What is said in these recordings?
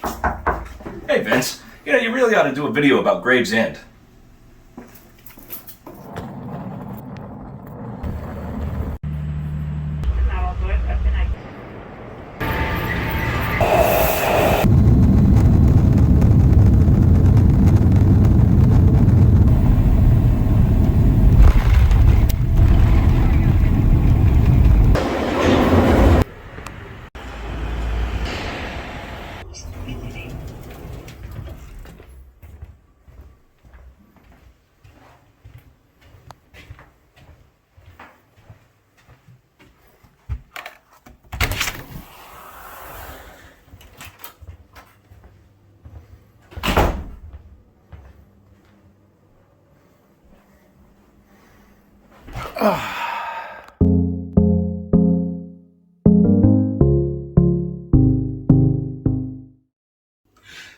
Hey Vince, you really ought to do a video about Gravesend.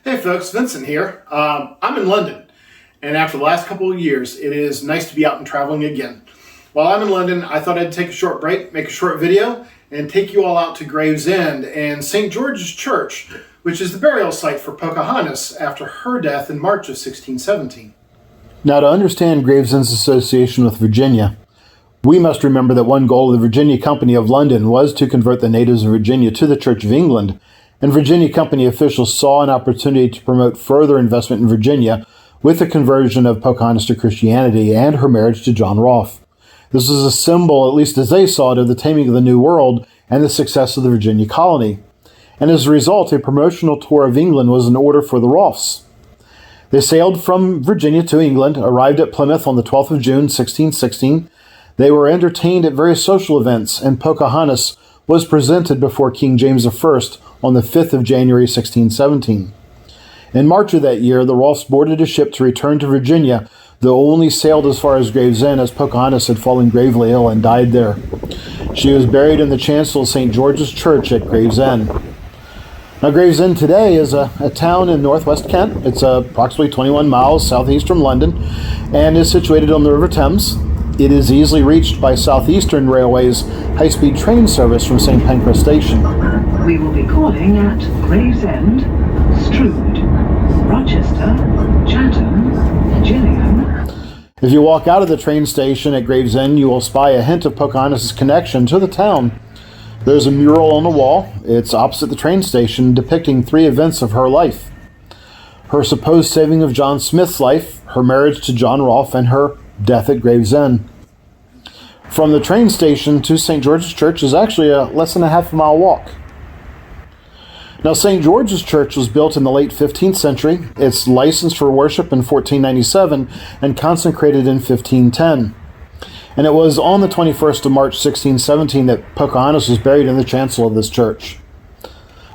Hey folks, Vincent here. I'm in London, and after the last couple of years, it is nice to be out and traveling again. While I'm in London, I thought I'd take a short break, make a short video, and take you all out to Gravesend and St. George's Church, which is the burial site for Pocahontas after her death in March of 1617. Now, to understand Gravesend's association with Virginia, we must remember that one goal of the Virginia Company of London was to convert the natives of Virginia to the Church of England, and Virginia Company officials saw an opportunity to promote further investment in Virginia with the conversion of Pocahontas to Christianity and her marriage to John Rolfe. This was a symbol, at least as they saw it, of the taming of the New World and the success of the Virginia colony. And as a result, a promotional tour of England was in order for the Rolfes. They sailed from Virginia to England, arrived at Plymouth on the 12th of June, 1616. They were entertained at various social events, and Pocahontas was presented before King James I on the 5th of January, 1617. In March of that year, the Rolfes boarded a ship to return to Virginia, though only sailed as far as Gravesend as Pocahontas had fallen gravely ill and died there. She was buried in the chancel of St. George's Church at Gravesend. Now, Gravesend today is a town in northwest Kent. It's approximately 21 miles southeast from London and is situated on the River Thames. It is easily reached by Southeastern Railway's high-speed train service from St. Pancras Station. We will be calling at Gravesend, Strood, Rochester, Chatham, Gillingham. If you walk out of the train station at Gravesend, you will spy a hint of Pocahontas' connection to the town. There's a mural on the wall. It's opposite the train station, depicting 3 events of her life: her supposed saving of John Smith's life, her marriage to John Rolfe, and her death at Gravesend. From the train station to St. George's Church is actually a less than a half-mile walk. Now, St. George's Church was built in the late 15th century. It's licensed for worship in 1497 and consecrated in 1510. And it was on the 21st of March, 1617, that Pocahontas was buried in the chancel of this church.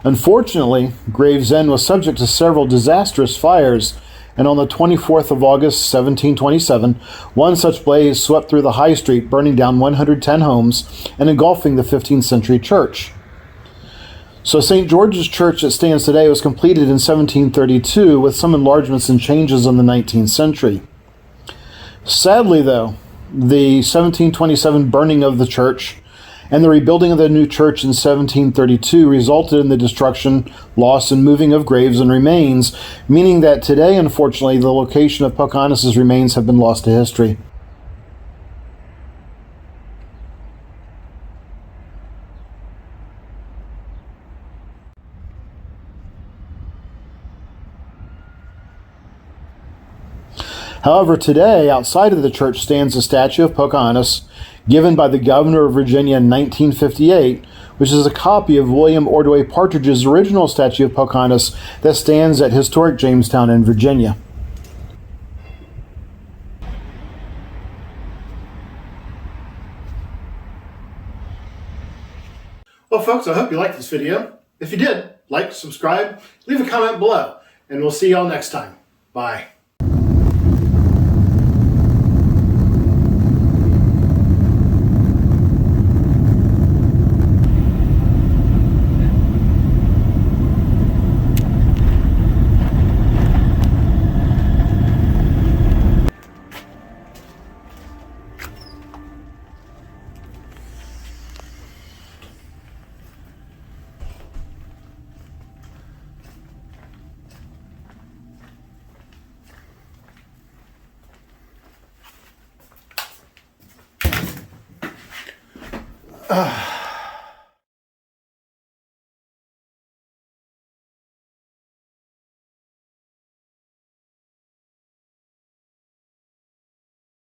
Unfortunately, Gravesend was subject to several disastrous fires, and on the 24th of August, 1727, one such blaze swept through the high street, burning down 110 homes and engulfing the 15th century church. So St. George's Church that stands today was completed in 1732 with some enlargements and changes in the 19th century. Sadly, though, the 1727 burning of the church and the rebuilding of the new church in 1732 resulted in the destruction, loss, and moving of graves and remains, meaning that today, unfortunately, the location of Pocahontas' remains have been lost to history. However, today, outside of the church stands a statue of Pocahontas given by the governor of Virginia in 1958, which is a copy of William Ordway Partridge's original statue of Pocahontas that stands at historic Jamestown in Virginia. Well folks, I hope you liked this video. If you did, like, subscribe, leave a comment below, and we'll see y'all next time. Bye. Ugh.